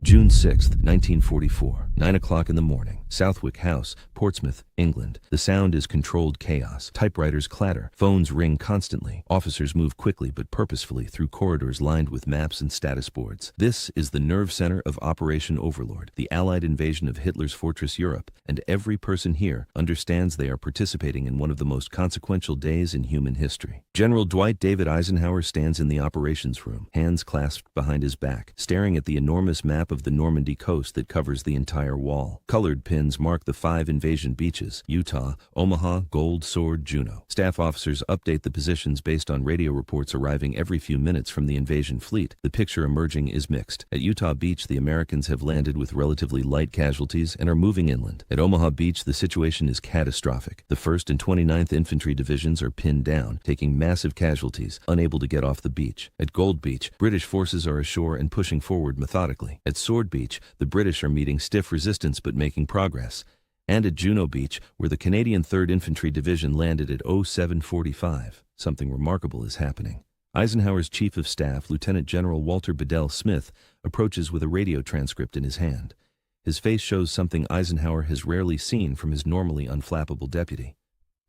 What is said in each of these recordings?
June 6, 1944, 9 o'clock in the morning, Southwick House, Portsmouth, England. The sound is controlled chaos. Typewriters clatter. Phones ring constantly. Officers move quickly but purposefully through corridors lined with maps and status boards. This is the nerve center of Operation Overlord, the Allied invasion of Hitler's fortress Europe, and every person here understands they are participating in one of the most consequential days in human history. General Dwight David Eisenhower stands in the operations room, hands clasped behind his back, staring at the enormous map of the Normandy coast that covers the entire wall. Colored pins mark the 5 invasion beaches: Utah, Omaha, Gold, Sword, Juno. Staff officers update the positions based on radio reports arriving every few minutes from the invasion fleet. The picture emerging is mixed. At Utah Beach, the Americans have landed with relatively light casualties and are moving inland. At Omaha Beach, the situation is catastrophic. The 1st and 29th Infantry Divisions are pinned down, taking massive casualties, unable to get off the beach. At Gold Beach, British forces are ashore and pushing forward methodically. At Sword Beach, the British are meeting stiff resistance but making progress. And at Juno Beach, where the Canadian 3rd Infantry Division landed at 07:45, something remarkable is happening. Eisenhower's Chief of Staff, Lieutenant General Walter Bedell Smith, approaches with a radio transcript in his hand. His face shows something Eisenhower has rarely seen from his normally unflappable deputy: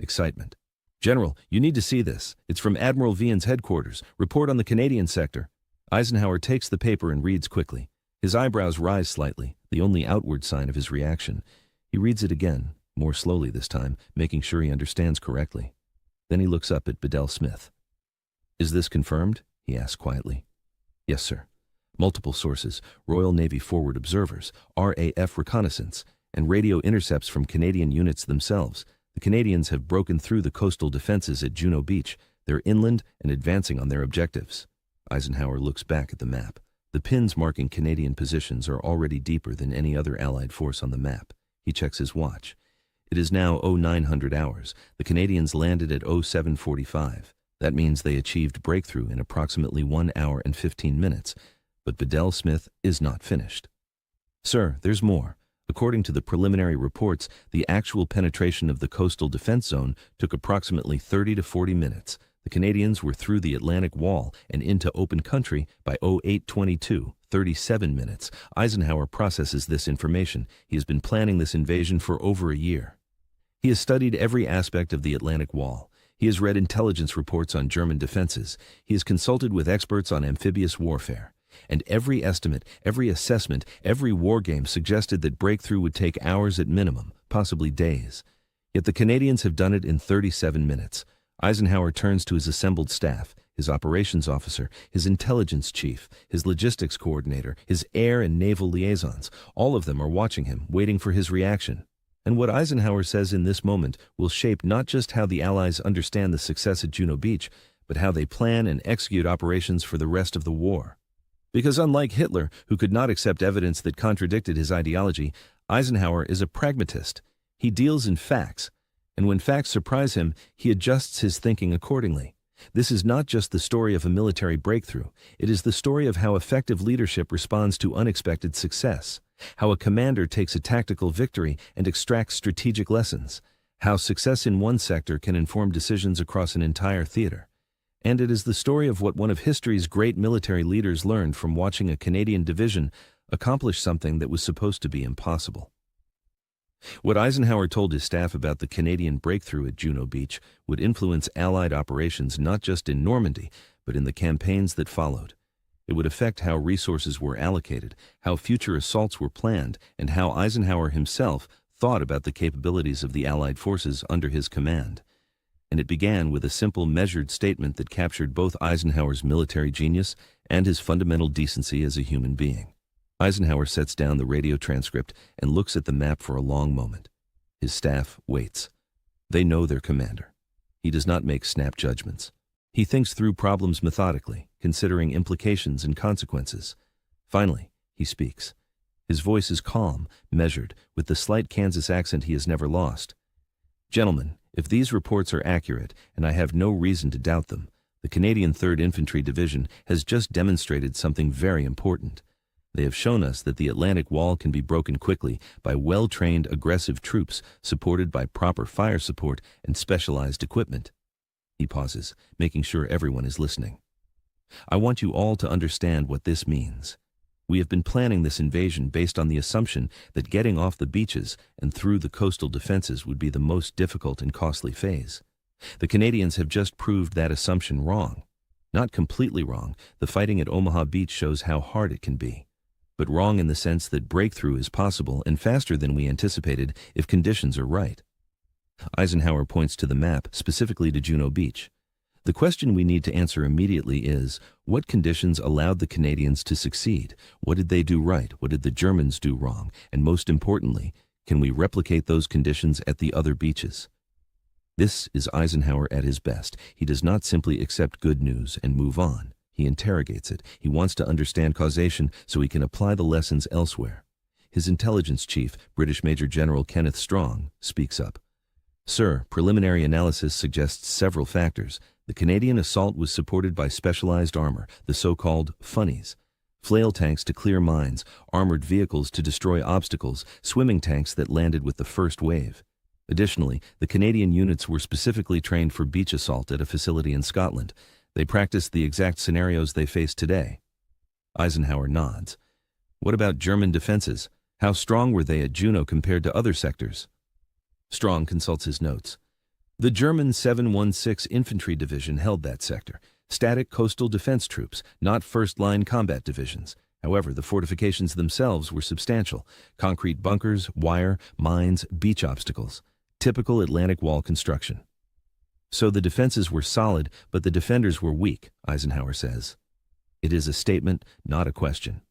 excitement. "General, you need to see this. It's from Admiral Vian's headquarters. Report on the Canadian sector." Eisenhower takes the paper and reads quickly. His eyebrows rise slightly, the only outward sign of his reaction. He reads it again, more slowly this time, making sure he understands correctly. Then he looks up at Bedell Smith. "Is this confirmed?" he asks quietly. "Yes, sir. Multiple sources: Royal Navy forward observers, RAF reconnaissance, and radio intercepts from Canadian units themselves. The Canadians have broken through the coastal defenses at Juno Beach. They're inland and advancing on their objectives." Eisenhower looks back at the map. The pins marking Canadian positions are already deeper than any other Allied force on the map. He checks his watch. It is now 0900 hours. The Canadians landed at 07:45. That means they achieved breakthrough in approximately 1 hour and 15 minutes. But Bedell Smith is not finished. "Sir, there's more. According to the preliminary reports, the actual penetration of the coastal defense zone took approximately 30 to 40 minutes. The Canadians were through the Atlantic Wall and into open country by 08:22, 37 minutes. Eisenhower processes this information. He has been planning this invasion for over a year. He has studied every aspect of the Atlantic Wall. He has read intelligence reports on German defenses. He has consulted with experts on amphibious warfare. And every estimate, every assessment, every war game suggested that breakthrough would take hours at minimum, possibly days. Yet the Canadians have done it in 37 minutes. Eisenhower turns to his assembled staff, his operations officer, his intelligence chief, his logistics coordinator, his air and naval liaisons. All of them are watching him, waiting for his reaction. And what Eisenhower says in this moment will shape not just how the Allies understand the success at Juno Beach, but how they plan and execute operations for the rest of the war. Because unlike Hitler, who could not accept evidence that contradicted his ideology, Eisenhower is a pragmatist. He deals in facts. And when facts surprise him, he adjusts his thinking accordingly. This is not just the story of a military breakthrough. It is the story of how effective leadership responds to unexpected success, how a commander takes a tactical victory and extracts strategic lessons, how success in one sector can inform decisions across an entire theater. And it is the story of what one of history's great military leaders learned from watching a Canadian division accomplish something that was supposed to be impossible. What Eisenhower told his staff about the Canadian breakthrough at Juno Beach would influence Allied operations not just in Normandy, but in the campaigns that followed. It would affect how resources were allocated, how future assaults were planned, and how Eisenhower himself thought about the capabilities of the Allied forces under his command. And it began with a simple, measured statement that captured both Eisenhower's military genius and his fundamental decency as a human being. Eisenhower sets down the radio transcript and looks at the map for a long moment. His staff waits. They know their commander. He does not make snap judgments. He thinks through problems methodically, considering implications and consequences. Finally, he speaks. His voice is calm, measured, with the slight Kansas accent he has never lost. "Gentlemen, if these reports are accurate, and I have no reason to doubt them, the Canadian 3rd Infantry Division has just demonstrated something very important. They have shown us that the Atlantic Wall can be broken quickly by well-trained, aggressive troops supported by proper fire support and specialized equipment." He pauses, making sure everyone is listening. "I want you all to understand what this means. We have been planning this invasion based on the assumption that getting off the beaches and through the coastal defenses would be the most difficult and costly phase. The Canadians have just proved that assumption wrong. Not completely wrong, the fighting at Omaha Beach shows how hard it can be. But wrong in the sense that breakthrough is possible and faster than we anticipated if conditions are right. Eisenhower points to the map, specifically to Juno Beach. The question we need to answer immediately is, what conditions allowed the Canadians to succeed? What did they do right? What did the Germans do wrong? And most importantly, can we replicate those conditions at the other beaches? This is Eisenhower at his best. He does not simply accept good news and move on. He interrogates it. He wants to understand causation so he can apply the lessons elsewhere. His intelligence chief, British Major General Kenneth Strong, speaks up. Sir, preliminary analysis suggests several factors. The Canadian assault was supported by specialized armor, the so-called funnies. Flail tanks to clear mines, armored vehicles to destroy obstacles, swimming tanks that landed with the first wave. Additionally, the Canadian units were specifically trained for beach assault at a facility in Scotland. They practiced the exact scenarios they face today. Eisenhower nods. What about German defenses? How strong were they at Juno compared to other sectors? Strong consults his notes. The German 716 Infantry Division held that sector. Static coastal defense troops, not first-line combat divisions. However, the fortifications themselves were substantial. Concrete bunkers, wire, mines, beach obstacles. Typical Atlantic Wall construction. So the defenses were solid, but the defenders were weak, Eisenhower says. It is a statement, not a question.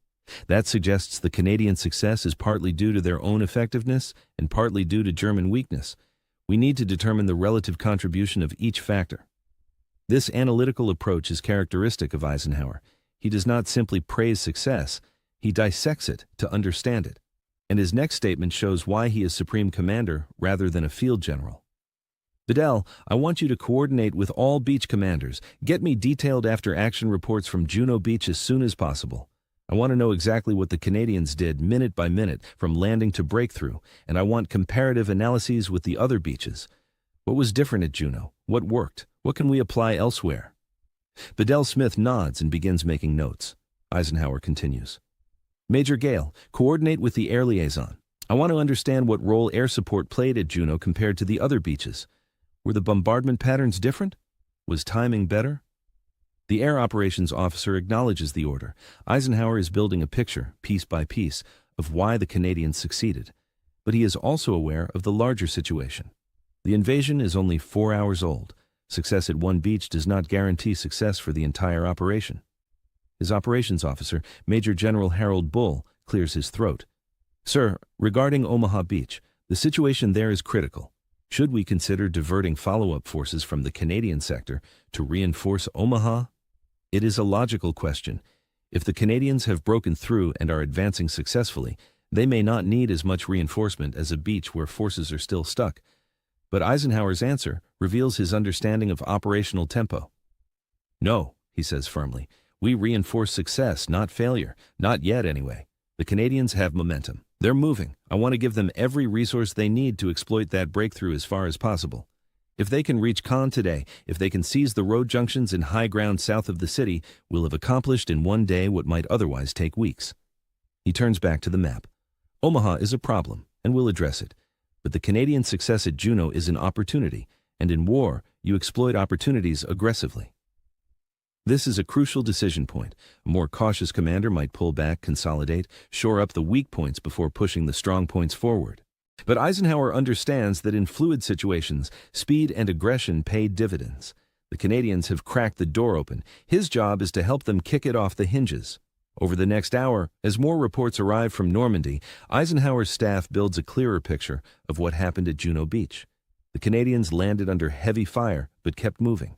That suggests the Canadian success is partly due to their own effectiveness and partly due to German weakness. We need to determine the relative contribution of each factor. This analytical approach is characteristic of Eisenhower. He does not simply praise success, he dissects it to understand it. And his next statement shows why he is Supreme Commander rather than a field general. Bedell, I want you to coordinate with all beach commanders. Get me detailed after-action reports from Juno Beach as soon as possible. I want to know exactly what the Canadians did minute by minute, from landing to breakthrough, and I want comparative analyses with the other beaches. What was different at Juno? What worked? What can we apply elsewhere? Bedell Smith nods and begins making notes. Eisenhower continues. Major Gale, coordinate with the air liaison. I want to understand what role air support played at Juno compared to the other beaches. Were the bombardment patterns different? Was timing better? The air operations officer acknowledges the order. Eisenhower is building a picture, piece by piece, of why the Canadians succeeded. But he is also aware of the larger situation. The invasion is only 4 hours old. Success at one beach does not guarantee success for the entire operation. His operations officer, Major General Harold Bull, clears his throat. Sir, regarding Omaha Beach, the situation there is critical. Should we consider diverting follow-up forces from the Canadian sector to reinforce Omaha? It is a logical question. If the Canadians have broken through and are advancing successfully, they may not need as much reinforcement as a beach where forces are still stuck. But Eisenhower's answer reveals his understanding of operational tempo. No, he says firmly, we reinforce success, not failure. Not yet, anyway. The Canadians have momentum. They're moving. I want to give them every resource they need to exploit that breakthrough as far as possible. If they can reach Caen today, if they can seize the road junctions and high ground south of the city, we'll have accomplished in one day what might otherwise take weeks. He turns back to the map. Omaha is a problem, and we'll address it. But the Canadian success at Juno is an opportunity, and in war, you exploit opportunities aggressively. This is a crucial decision point. A more cautious commander might pull back, consolidate, shore up the weak points before pushing the strong points forward. But Eisenhower understands that in fluid situations, speed and aggression pay dividends. The Canadians have cracked the door open. His job is to help them kick it off the hinges. Over the next hour, as more reports arrive from Normandy, Eisenhower's staff builds a clearer picture of what happened at Juno Beach. The Canadians landed under heavy fire, but kept moving.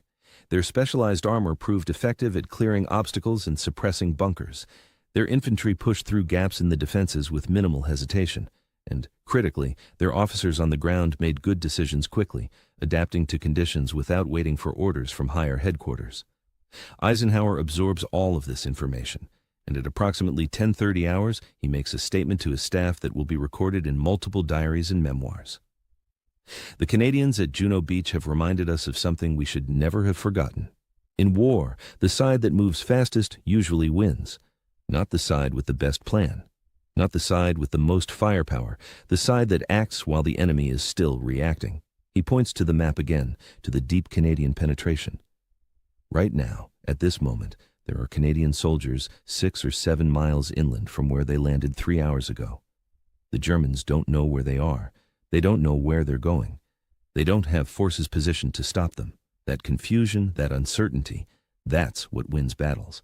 Their specialized armor proved effective at clearing obstacles and suppressing bunkers. Their infantry pushed through gaps in the defenses with minimal hesitation. And, critically, their officers on the ground made good decisions quickly, adapting to conditions without waiting for orders from higher headquarters. Eisenhower absorbs all of this information, and at approximately 10:30 hours, he makes a statement to his staff that will be recorded in multiple diaries and memoirs. The Canadians at Juno Beach have reminded us of something we should never have forgotten. In war, the side that moves fastest usually wins. Not the side with the best plan. Not the side with the most firepower, the side that acts while the enemy is still reacting. He points to the map again, to the deep Canadian penetration. Right now, at this moment, there are Canadian soldiers 6 or 7 miles inland from where they landed 3 hours ago. The Germans don't know where they are. They don't know where they're going. They don't have forces positioned to stop them. That confusion, that uncertainty, that's what wins battles.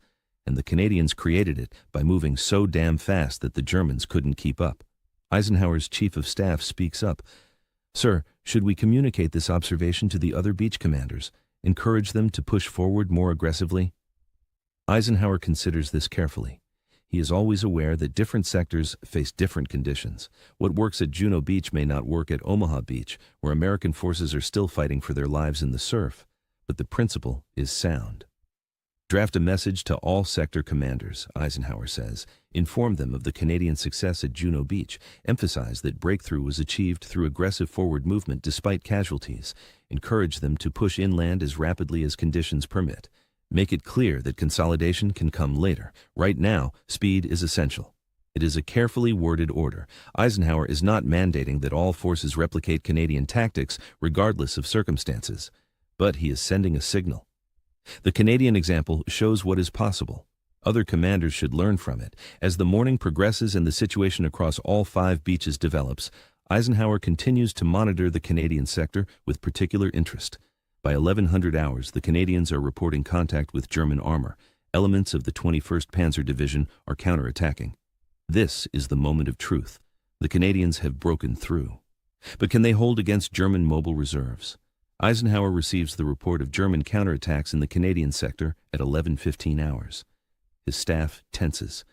And the Canadians created it by moving so damn fast that the Germans couldn't keep up. Eisenhower's chief of staff speaks up. "Sir, should we communicate this observation to the other beach commanders? Encourage them to push forward more aggressively?" Eisenhower considers this carefully. He is always aware that different sectors face different conditions. What works at Juno Beach may not work at Omaha Beach, where American forces are still fighting for their lives in the surf. But the principle is sound. "Draft a message to all sector commanders," Eisenhower says. "Inform them of the Canadian success at Juno Beach. Emphasize that breakthrough was achieved through aggressive forward movement despite casualties. Encourage them to push inland as rapidly as conditions permit. Make it clear that consolidation can come later. Right now, speed is essential." It is a carefully worded order. Eisenhower is not mandating that all forces replicate Canadian tactics regardless of circumstances. But he is sending a signal. The Canadian example shows what is possible. Other commanders should learn from it. As the morning progresses and the situation across all 5 beaches develops, Eisenhower continues to monitor the Canadian sector with particular interest. By 1100 hours, the Canadians are reporting contact with German armor. Elements of the 21st Panzer Division are counterattacking. This is the moment of truth. The Canadians have broken through. But can they hold against German mobile reserves? Eisenhower receives the report of German counterattacks in the Canadian sector at 11:15 hours. His staff tenses.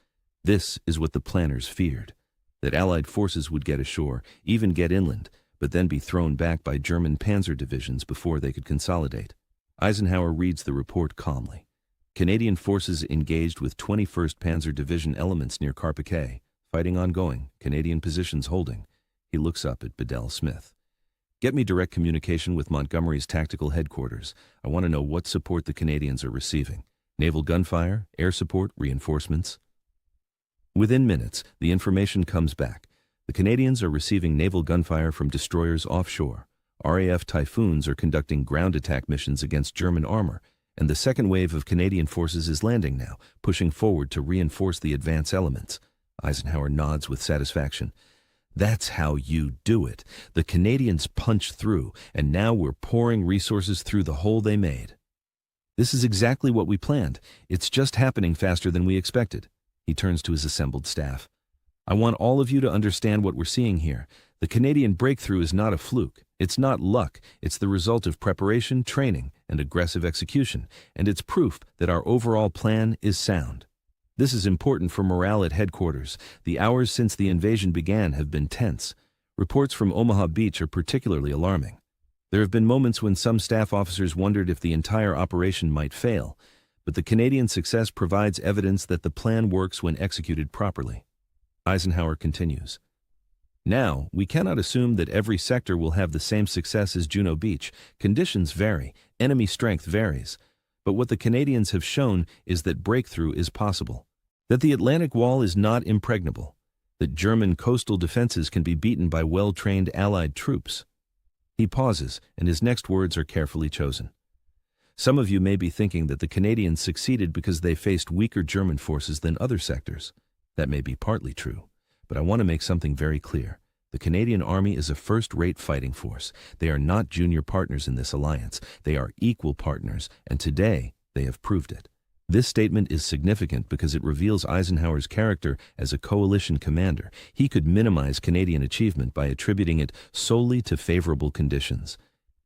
This is what the planners feared, that Allied forces would get ashore, even get inland, but then be thrown back by German panzer divisions before they could consolidate. Eisenhower reads the report calmly. Canadian forces engaged with 21st Panzer Division elements near Carpiquet. Fighting ongoing, Canadian positions holding. He looks up at Bedell Smith. "Get me direct communication with Montgomery's tactical headquarters. I want to know what support the Canadians are receiving. Naval gunfire, air support, reinforcements." Within minutes, the information comes back. The Canadians are receiving naval gunfire from destroyers offshore. RAF Typhoons are conducting ground attack missions against German armor, and the second wave of Canadian forces is landing now, pushing forward to reinforce the advance elements. Eisenhower nods with satisfaction. "That's how you do it. The Canadians punched through, and now we're pouring resources through the hole they made. This is exactly what we planned. It's just happening faster than we expected." He turns to his assembled staff. "I want all of you to understand what we're seeing here. The Canadian breakthrough is not a fluke. It's not luck. It's the result of preparation, training, and aggressive execution, and it's proof that our overall plan is sound. This is important for morale at headquarters. The hours since the invasion began have been tense. Reports from Omaha Beach are particularly alarming. There have been moments when some staff officers wondered if the entire operation might fail, but the Canadian success provides evidence that the plan works when executed properly." Eisenhower continues. "Now, we cannot assume that every sector will have the same success as Juno Beach. Conditions vary, enemy strength varies. But what the Canadians have shown is that breakthrough is possible, that the Atlantic Wall is not impregnable, that German coastal defenses can be beaten by well-trained Allied troops." He pauses, and his next words are carefully chosen. "Some of you may be thinking that the Canadians succeeded because they faced weaker German forces than other sectors. That may be partly true, but I want to make something very clear. The Canadian Army is a first-rate fighting force. They are not junior partners in this alliance. They are equal partners, and today they have proved it." This statement is significant because it reveals Eisenhower's character as a coalition commander. He could minimize Canadian achievement by attributing it solely to favorable conditions.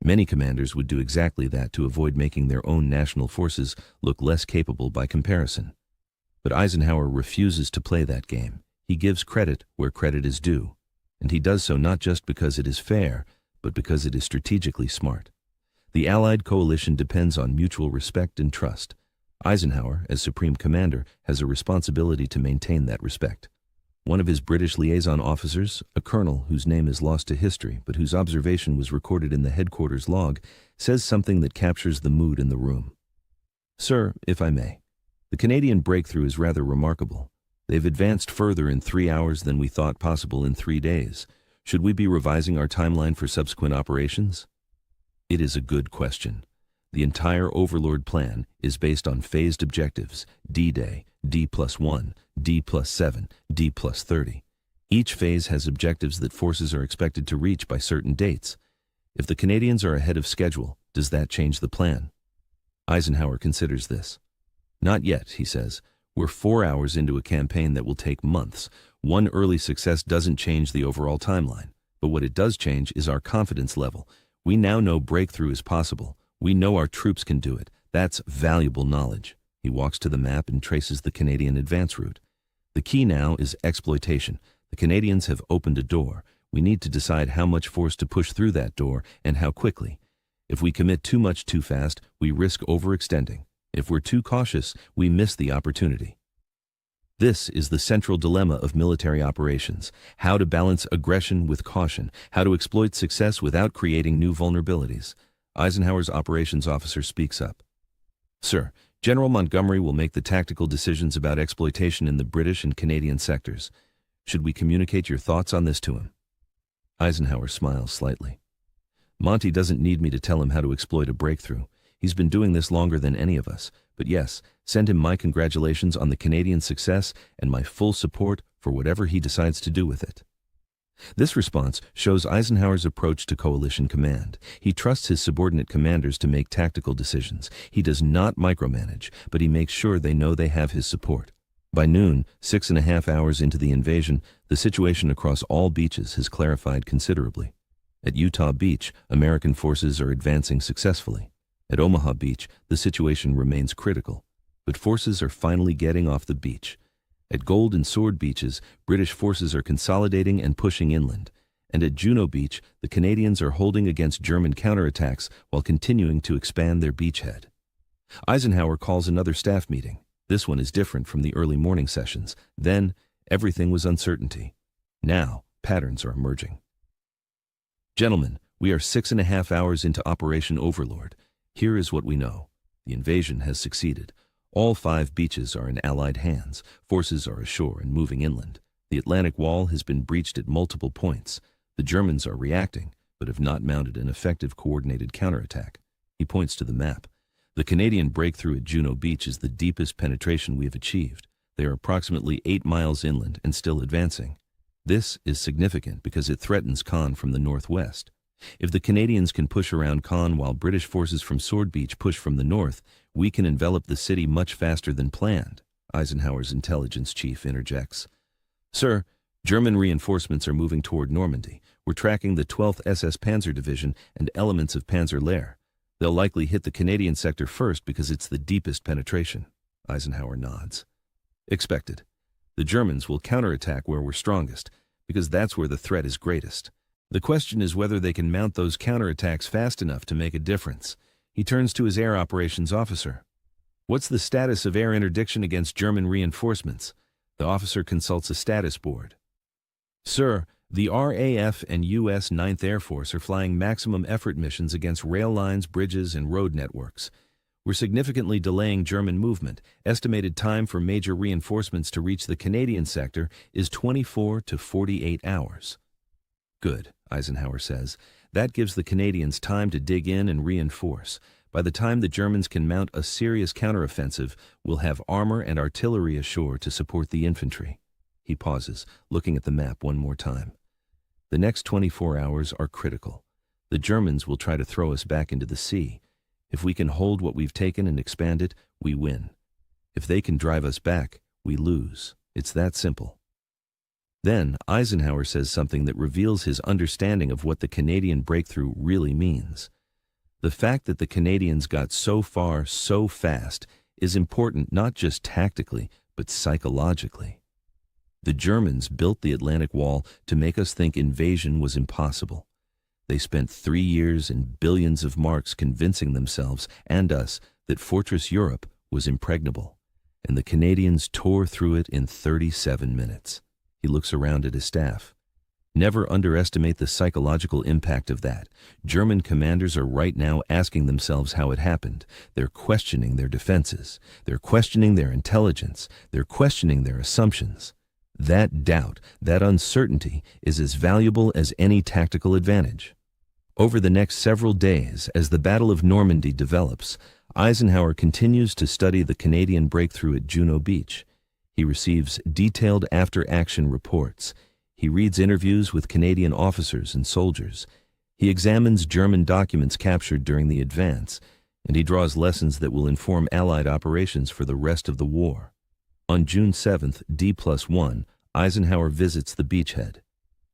Many commanders would do exactly that to avoid making their own national forces look less capable by comparison. But Eisenhower refuses to play that game. He gives credit where credit is due. And he does so not just because it is fair, but because it is strategically smart. The Allied coalition depends on mutual respect and trust. Eisenhower, as Supreme Commander, has a responsibility to maintain that respect. One of his British liaison officers, a colonel whose name is lost to history but whose observation was recorded in the headquarters log, says something that captures the mood in the room. "Sir, if I may, the Canadian breakthrough is rather remarkable. They've advanced further in 3 hours than we thought possible in 3 days. Should we be revising our timeline for subsequent operations? It is a good question. The entire Overlord plan is based on phased objectives: D-Day, D+1, D+7, D+30. Each phase has objectives that forces are expected to reach by certain dates. If the Canadians are ahead of schedule, does that change the plan? Eisenhower considers this. Not yet, he says. We're 4 hours into a campaign that will take months. One early success doesn't change the overall timeline, but what it does change is our confidence level. We now know breakthrough is possible. We know our troops can do it. That's valuable knowledge. He walks to the map and traces the Canadian advance route. The key now is exploitation. The Canadians have opened a door. We need to decide how much force to push through that door and how quickly. If we commit too much too fast, we risk overextending. If we're too cautious, we miss the opportunity. This is the central dilemma of military operations: how to balance aggression with caution, how to exploit success without creating new vulnerabilities. Eisenhower's operations officer speaks up. Sir, General Montgomery will make the tactical decisions about exploitation in the British and Canadian sectors. Should we communicate your thoughts on this to him? Eisenhower smiles slightly. Monty doesn't need me to tell him how to exploit a breakthrough. He's been doing this longer than any of us. But yes, send him my congratulations on the Canadian success and my full support for whatever he decides to do with it. This response shows Eisenhower's approach to coalition command. He trusts his subordinate commanders to make tactical decisions. He does not micromanage, but he makes sure they know they have his support. By noon, 6.5 hours into the invasion, the situation across all beaches has clarified considerably. At Utah Beach, American forces are advancing successfully. At Omaha Beach, the situation remains critical, but forces are finally getting off the beach. At Gold and Sword Beaches, British forces are consolidating and pushing inland. And at Juno Beach, the Canadians are holding against German counterattacks while continuing to expand their beachhead. Eisenhower calls another staff meeting. This one is different from the early morning sessions. Then, everything was uncertainty. Now, patterns are emerging. Gentlemen, we are 6.5 hours into Operation Overlord. Here is what we know. The invasion has succeeded. All 5 beaches are in Allied hands. Forces are ashore and moving inland. The Atlantic Wall has been breached at multiple points. The Germans are reacting, but have not mounted an effective coordinated counterattack. He points to the map. The Canadian breakthrough at Juno Beach is the deepest penetration we have achieved. They are approximately 8 miles inland and still advancing. This is significant because it threatens Caen from the northwest. If the Canadians can push around Caen while British forces from Sword Beach push from the north, we can envelop the city much faster than planned, Eisenhower's intelligence chief interjects. Sir, German reinforcements are moving toward Normandy. We're tracking the 12th SS Panzer Division and elements of Panzer Lehr. They'll likely hit the Canadian sector first because it's the deepest penetration. Eisenhower nods. Expected. The Germans will counterattack where we're strongest, because that's where the threat is greatest. The question is whether they can mount those counterattacks fast enough to make a difference. He turns to his air operations officer. What's the status of air interdiction against German reinforcements? The officer consults a status board. Sir, the RAF and U.S. 9th Air Force are flying maximum effort missions against rail lines, bridges, and road networks. We're significantly delaying German movement. Estimated time for major reinforcements to reach the Canadian sector is 24 to 48 hours. Good, Eisenhower says. That gives the Canadians time to dig in and reinforce. By the time the Germans can mount a serious counteroffensive, we'll have armor and artillery ashore to support the infantry. He pauses, looking at the map one more time. The next 24 hours are critical. The Germans will try to throw us back into the sea. If we can hold what we've taken and expand it, we win. If they can drive us back, we lose. It's that simple. Then, Eisenhower says something that reveals his understanding of what the Canadian breakthrough really means. The fact that the Canadians got so far so fast is important not just tactically, but psychologically. The Germans built the Atlantic Wall to make us think invasion was impossible. They spent 3 years and billions of marks convincing themselves and us that Fortress Europe was impregnable, and the Canadians tore through it in 37 minutes. He looks around at his staff. Never underestimate the psychological impact of that. German commanders are right now asking themselves how it happened. They're questioning their defenses. They're questioning their intelligence. They're questioning their assumptions. That doubt, that uncertainty, is as valuable as any tactical advantage. Over the next several days, as the Battle of Normandy develops, Eisenhower continues to study the Canadian breakthrough at Juno Beach. He receives detailed after-action reports. He reads interviews with Canadian officers and soldiers. He examines German documents captured during the advance, and he draws lessons that will inform Allied operations for the rest of the war. On June 7th, D+1, Eisenhower visits the beachhead.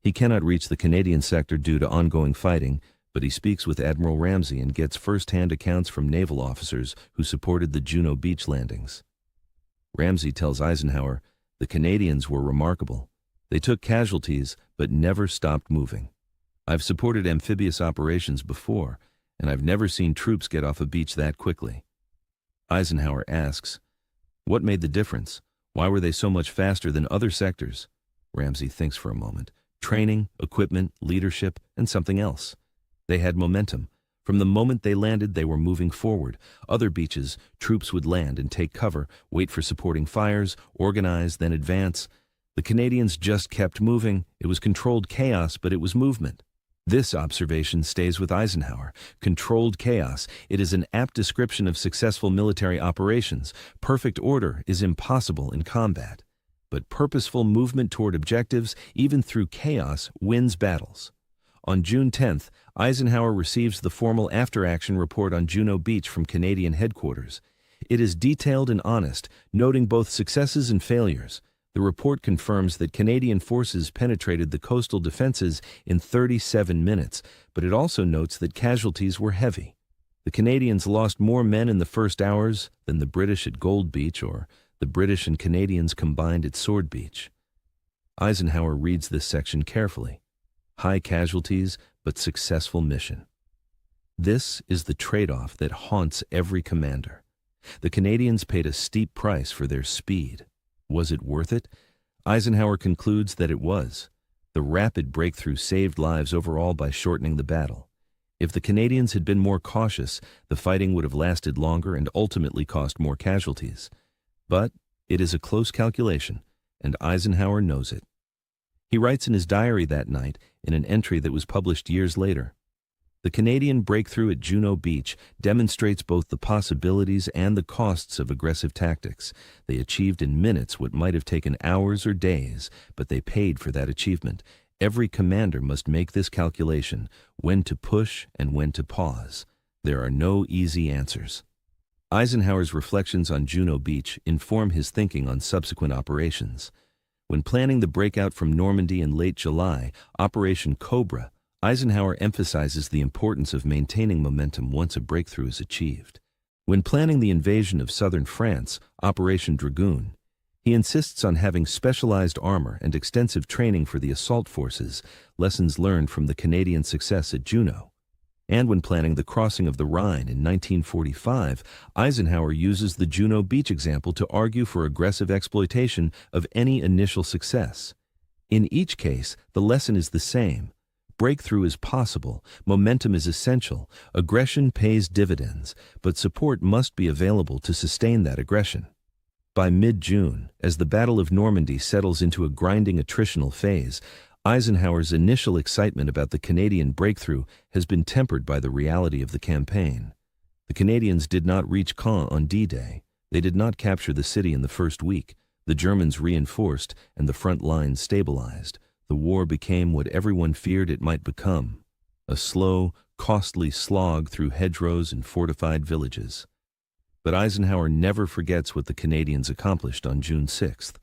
He cannot reach the Canadian sector due to ongoing fighting, but he speaks with Admiral Ramsey and gets first-hand accounts from naval officers who supported the Juno Beach landings. Ramsey tells Eisenhower, "The Canadians were remarkable. They took casualties, but never stopped moving. I've supported amphibious operations before, and I've never seen troops get off a beach that quickly." Eisenhower asks, "What made the difference? Why were they so much faster than other sectors?" Ramsey thinks for a moment. Training, equipment, leadership, and something else. They had momentum. From the moment they landed, they were moving forward. Other beaches, troops would land and take cover, wait for supporting fires, organize, then advance. The Canadians just kept moving. It was controlled chaos, but it was movement. This observation stays with Eisenhower. Controlled chaos. It is an apt description of successful military operations. Perfect order is impossible in combat. But purposeful movement toward objectives, even through chaos, wins battles. On June 10th, Eisenhower receives the formal after-action report on Juno Beach from Canadian headquarters. It is detailed and honest, noting both successes and failures. The report confirms that Canadian forces penetrated the coastal defenses in 37 minutes, but it also notes that casualties were heavy. The Canadians lost more men in the first hours than the British at Gold Beach or the British and Canadians combined at Sword Beach. Eisenhower reads this section carefully. High casualties, but successful mission. This is the trade-off that haunts every commander. The Canadians paid a steep price for their speed. Was it worth it? Eisenhower concludes that it was. The rapid breakthrough saved lives overall by shortening the battle. If the Canadians had been more cautious, the fighting would have lasted longer and ultimately cost more casualties. But it is a close calculation, and Eisenhower knows it. He writes in his diary that night, in an entry that was published years later, "The Canadian breakthrough at Juno Beach demonstrates both the possibilities and the costs of aggressive tactics. They achieved in minutes what might have taken hours or days, but they paid for that achievement. Every commander must make this calculation, when to push and when to pause. There are no easy answers." Eisenhower's reflections on Juno Beach inform his thinking on subsequent operations. When planning the breakout from Normandy in late July, Operation Cobra, Eisenhower emphasizes the importance of maintaining momentum once a breakthrough is achieved. When planning the invasion of southern France, Operation Dragoon, he insists on having specialized armor and extensive training for the assault forces, lessons learned from the Canadian success at Juno. And when planning the crossing of the Rhine in 1945, Eisenhower uses the Juno Beach example to argue for aggressive exploitation of any initial success. In each case, the lesson is the same. Breakthrough is possible, momentum is essential, aggression pays dividends, but support must be available to sustain that aggression. By mid-June, as the Battle of Normandy settles into a grinding attritional phase, Eisenhower's initial excitement about the Canadian breakthrough has been tempered by the reality of the campaign. The Canadians did not reach Caen on D-Day. They did not capture the city in the first week. The Germans reinforced and the front lines stabilized. The war became what everyone feared it might become, a slow, costly slog through hedgerows and fortified villages. But Eisenhower never forgets what the Canadians accomplished on June 6th.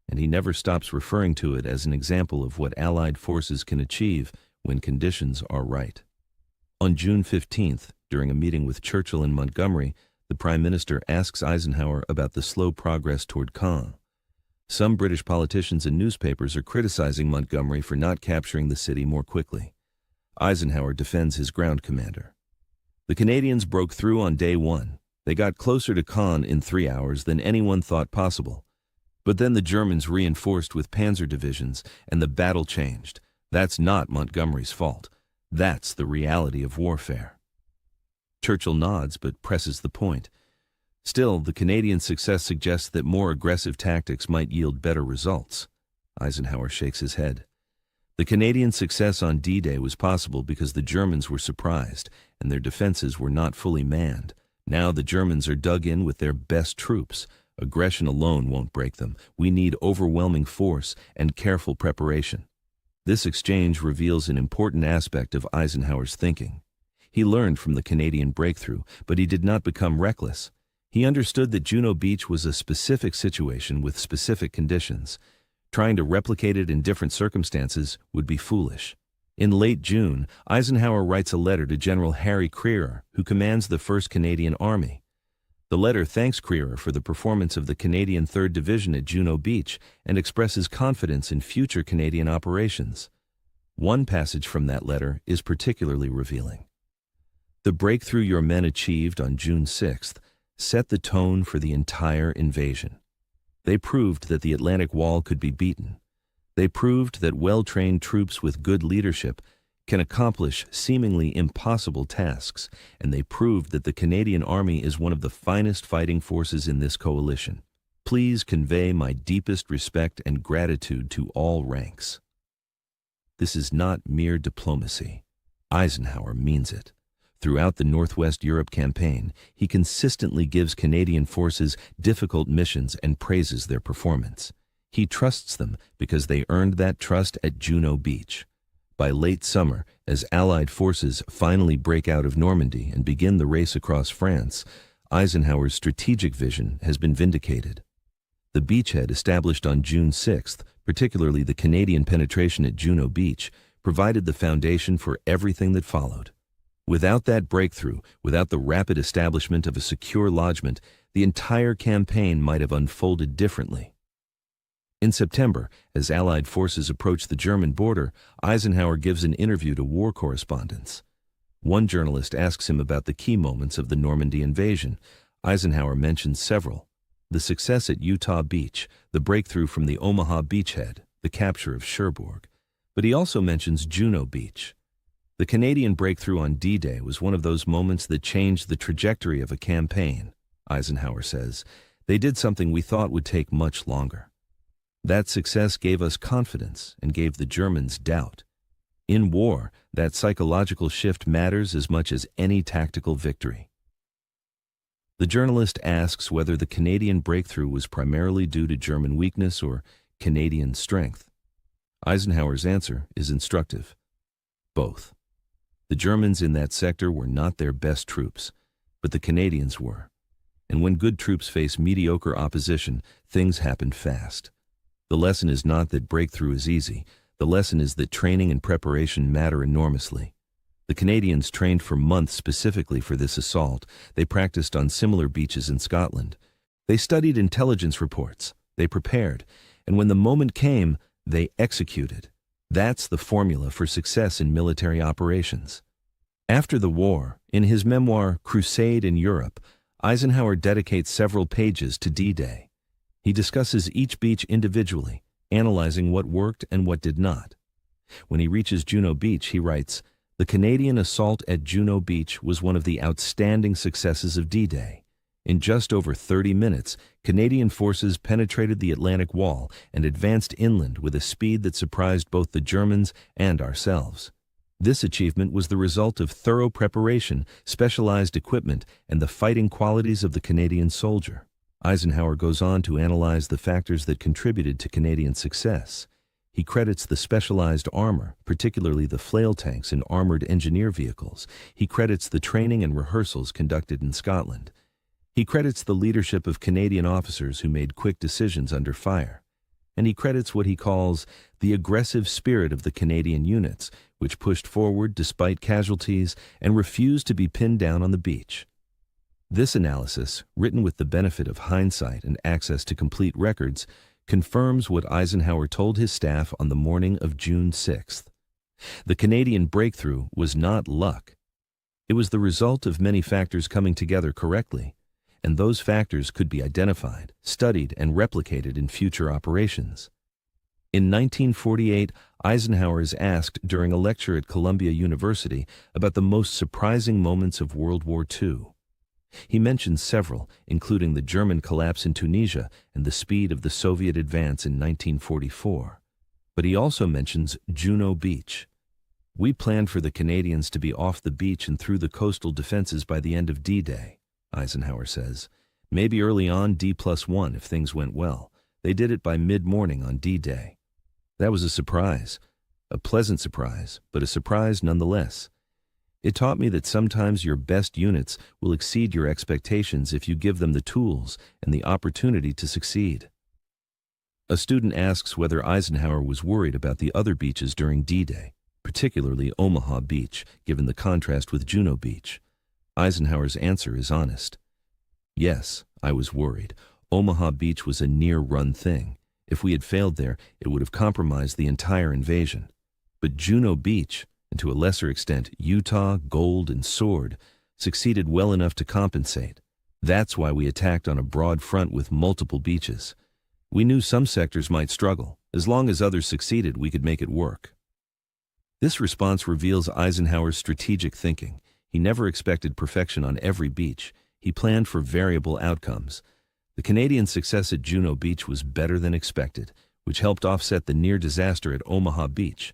And he never stops referring to it as an example of what Allied forces can achieve when conditions are right. On June 15th, during a meeting with Churchill in Montgomery, the Prime Minister asks Eisenhower about the slow progress toward Caen. Some British politicians and newspapers are criticizing Montgomery for not capturing the city more quickly. Eisenhower defends his ground commander. "The Canadians broke through on day one. They got closer to Caen in 3 hours than anyone thought possible. But then the Germans reinforced with panzer divisions, and the battle changed. That's not Montgomery's fault. That's the reality of warfare. Churchill nods but presses the point. Still, the Canadian success suggests that more aggressive tactics might yield better results. Eisenhower shakes his head. The Canadian success on D-Day was possible because the Germans were surprised, and their defenses were not fully manned. Now the Germans are dug in with their best troops. Aggression alone won't break them. We need overwhelming force and careful preparation. This exchange reveals an important aspect of Eisenhower's thinking. He learned from the Canadian breakthrough, but he did not become reckless. He understood that Juno Beach was a specific situation with specific conditions. Trying to replicate it in different circumstances would be foolish. In late June, Eisenhower writes a letter to General Harry Crerar, who commands the 1st Canadian Army. The letter thanks Crerar for the performance of the Canadian 3rd Division at Juno Beach and expresses confidence in future Canadian operations. One passage from that letter is particularly revealing. The breakthrough your men achieved on June 6th set the tone for the entire invasion. They proved that the Atlantic Wall could be beaten. They proved that well-trained troops with good leadership can accomplish seemingly impossible tasks, and they proved that the Canadian Army is one of the finest fighting forces in this coalition. Please convey my deepest respect and gratitude to all ranks. This is not mere diplomacy. Eisenhower means it. Throughout the Northwest Europe campaign, he consistently gives Canadian forces difficult missions and praises their performance. He trusts them because they earned that trust at Juno Beach. By late summer, as Allied forces finally break out of Normandy and begin the race across France, Eisenhower's strategic vision has been vindicated. The beachhead established on June 6th, particularly the Canadian penetration at Juno Beach, provided the foundation for everything that followed. Without that breakthrough, without the rapid establishment of a secure lodgment, the entire campaign might have unfolded differently. In September, as Allied forces approached the German border, Eisenhower gives an interview to war correspondents. One journalist asks him about the key moments of the Normandy invasion. Eisenhower mentions several: the success at Utah Beach, the breakthrough from the Omaha beachhead, the capture of Cherbourg. But he also mentions Juno Beach. The Canadian breakthrough on D-Day was one of those moments that changed the trajectory of a campaign, Eisenhower says. They did something we thought would take much longer. That success gave us confidence and gave the Germans doubt. In war, that psychological shift matters as much as any tactical victory. The journalist asks whether the Canadian breakthrough was primarily due to German weakness or Canadian strength. Eisenhower's answer is instructive. Both. The Germans in that sector were not their best troops, but the Canadians were. And when good troops face mediocre opposition, things happen fast. The lesson is not that breakthrough is easy. The lesson is that training and preparation matter enormously. The Canadians trained for months specifically for this assault. They practiced on similar beaches in Scotland. They studied intelligence reports. They prepared. And when the moment came, they executed. That's the formula for success in military operations. After the war, in his memoir, Crusade in Europe, Eisenhower dedicates several pages to D-Day. He discusses each beach individually, analyzing what worked and what did not. When he reaches Juno Beach, he writes, "The Canadian assault at Juno Beach was one of the outstanding successes of D-Day. In just over 30 minutes, Canadian forces penetrated the Atlantic Wall and advanced inland with a speed that surprised both the Germans and ourselves. This achievement was the result of thorough preparation, specialized equipment, and the fighting qualities of the Canadian soldier." Eisenhower goes on to analyze the factors that contributed to Canadian success. He credits the specialized armor, particularly the flail tanks and armored engineer vehicles. He credits the training and rehearsals conducted in Scotland. He credits the leadership of Canadian officers who made quick decisions under fire. And he credits what he calls the aggressive spirit of the Canadian units, which pushed forward despite casualties and refused to be pinned down on the beach. This analysis, written with the benefit of hindsight and access to complete records, confirms what Eisenhower told his staff on the morning of June 6th. The Canadian breakthrough was not luck. It was the result of many factors coming together correctly, and those factors could be identified, studied, and replicated in future operations. In 1948, Eisenhower is asked during a lecture at Columbia University about the most surprising moments of World War II. He mentions several, including the German collapse in Tunisia and the speed of the Soviet advance in 1944. But he also mentions Juno Beach. "We planned for the Canadians to be off the beach and through the coastal defenses by the end of D-Day," Eisenhower says. "Maybe early on D+1 if things went well. They did it by mid-morning on D-Day. That was a surprise. A pleasant surprise, but a surprise nonetheless. It taught me that sometimes your best units will exceed your expectations if you give them the tools and the opportunity to succeed." A student asks whether Eisenhower was worried about the other beaches during D-Day, particularly Omaha Beach, given the contrast with Juno Beach. Eisenhower's answer is honest. "Yes, I was worried. Omaha Beach was a near-run thing. If we had failed there, it would have compromised the entire invasion. But Juno Beach, and to a lesser extent Utah, Gold, and Sword, succeeded well enough to compensate. That's why we attacked on a broad front with multiple beaches. We knew some sectors might struggle. As long as others succeeded, we could make it work." This response reveals Eisenhower's strategic thinking. He never expected perfection on every beach. He planned for variable outcomes. The Canadian success at Juno Beach was better than expected, which helped offset the near disaster at Omaha Beach.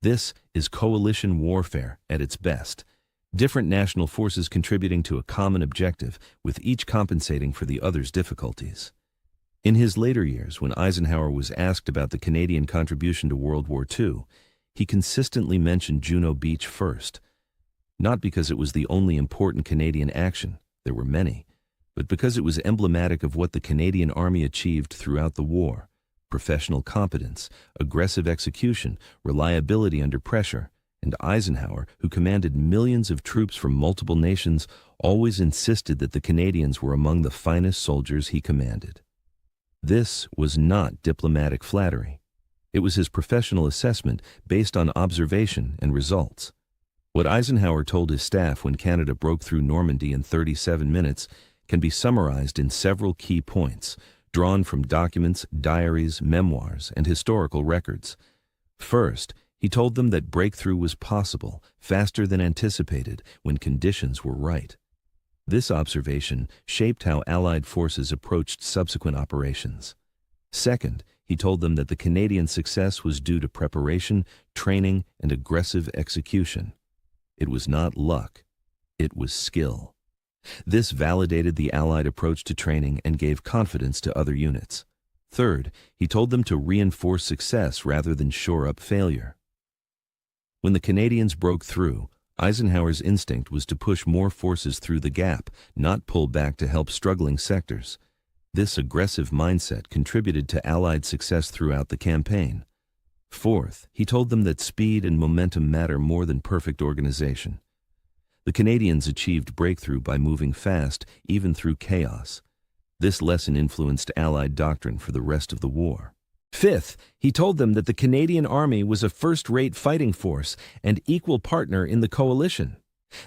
This is coalition warfare at its best. Different national forces contributing to a common objective, with each compensating for the other's difficulties. In his later years, when Eisenhower was asked about the Canadian contribution to World War II, he consistently mentioned Juno Beach first. Not because it was the only important Canadian action, there were many, but because it was emblematic of what the Canadian Army achieved throughout the war: professional competence, aggressive execution, reliability under pressure, and Eisenhower, who commanded millions of troops from multiple nations, always insisted that the Canadians were among the finest soldiers he commanded. This was not diplomatic flattery. It was his professional assessment based on observation and results. What Eisenhower told his staff when Canada broke through Normandy in 37 minutes can be summarized in several key points, drawn from documents, diaries, memoirs, and historical records. First, he told them that breakthrough was possible, faster than anticipated, when conditions were right. This observation shaped how Allied forces approached subsequent operations. Second, he told them that the Canadian success was due to preparation, training, and aggressive execution. It was not luck, it was skill. This validated the Allied approach to training and gave confidence to other units. Third, he told them to reinforce success rather than shore up failure. When the Canadians broke through, Eisenhower's instinct was to push more forces through the gap, not pull back to help struggling sectors. This aggressive mindset contributed to Allied success throughout the campaign. Fourth, he told them that speed and momentum matter more than perfect organization. The Canadians achieved breakthrough by moving fast, even through chaos. This lesson influenced Allied doctrine for the rest of the war. Fifth, he told them that the Canadian Army was a first-rate fighting force and equal partner in the coalition.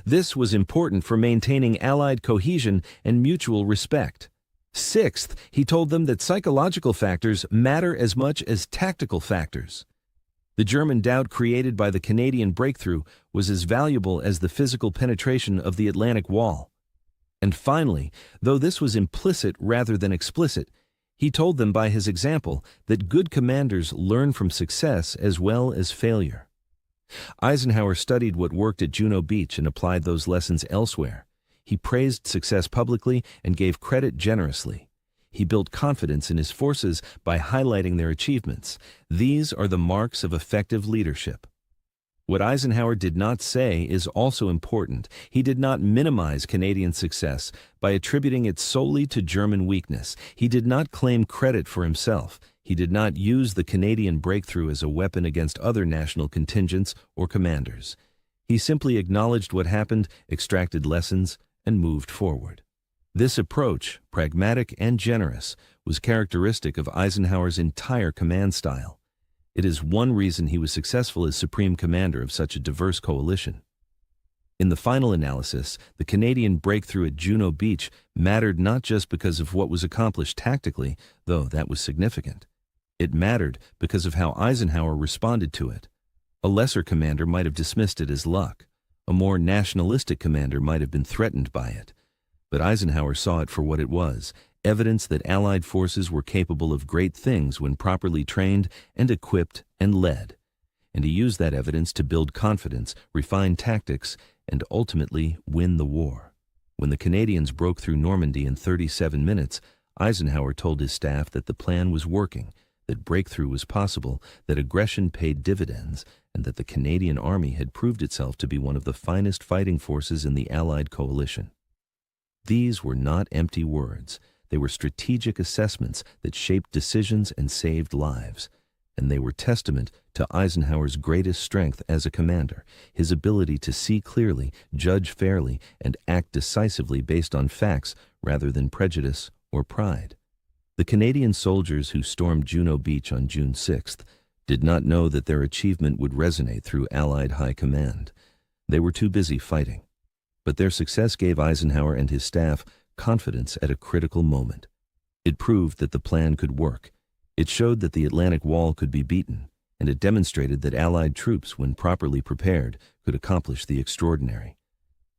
This was important for maintaining Allied cohesion and mutual respect. Sixth, he told them that psychological factors matter as much as tactical factors. The German doubt created by the Canadian breakthrough was as valuable as the physical penetration of the Atlantic Wall. And finally, though this was implicit rather than explicit, he told them by his example that good commanders learn from success as well as failure. Eisenhower studied what worked at Juno Beach and applied those lessons elsewhere. He praised success publicly and gave credit generously. He built confidence in his forces by highlighting their achievements. These are the marks of effective leadership. What Eisenhower did not say is also important. He did not minimize Canadian success by attributing it solely to German weakness. He did not claim credit for himself. He did not use the Canadian breakthrough as a weapon against other national contingents or commanders. He simply acknowledged what happened, extracted lessons, and moved forward. This approach, pragmatic and generous, was characteristic of Eisenhower's entire command style. It is one reason he was successful as supreme commander of such a diverse coalition. In the final analysis, the Canadian breakthrough at Juno Beach mattered not just because of what was accomplished tactically, though that was significant. It mattered because of how Eisenhower responded to it. A lesser commander might have dismissed it as luck. A more nationalistic commander might have been threatened by it. But Eisenhower saw it for what it was, evidence that Allied forces were capable of great things when properly trained and equipped and led. And he used that evidence to build confidence, refine tactics, and ultimately win the war. When the Canadians broke through Normandy in 37 minutes, Eisenhower told his staff that the plan was working, that breakthrough was possible, that aggression paid dividends, and that the Canadian Army had proved itself to be one of the finest fighting forces in the Allied coalition. These were not empty words. They were strategic assessments that shaped decisions and saved lives. And they were testament to Eisenhower's greatest strength as a commander, his ability to see clearly, judge fairly, and act decisively based on facts rather than prejudice or pride. The Canadian soldiers who stormed Juno Beach on June 6th did not know that their achievement would resonate through Allied high command. They were too busy fighting. But their success gave Eisenhower and his staff confidence at a critical moment. It proved that the plan could work. It showed that the Atlantic Wall could be beaten, and it demonstrated that Allied troops, when properly prepared, could accomplish the extraordinary.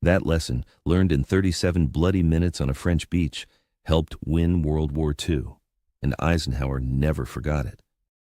That lesson, learned in 37 bloody minutes on a French beach, helped win World War II, and Eisenhower never forgot it.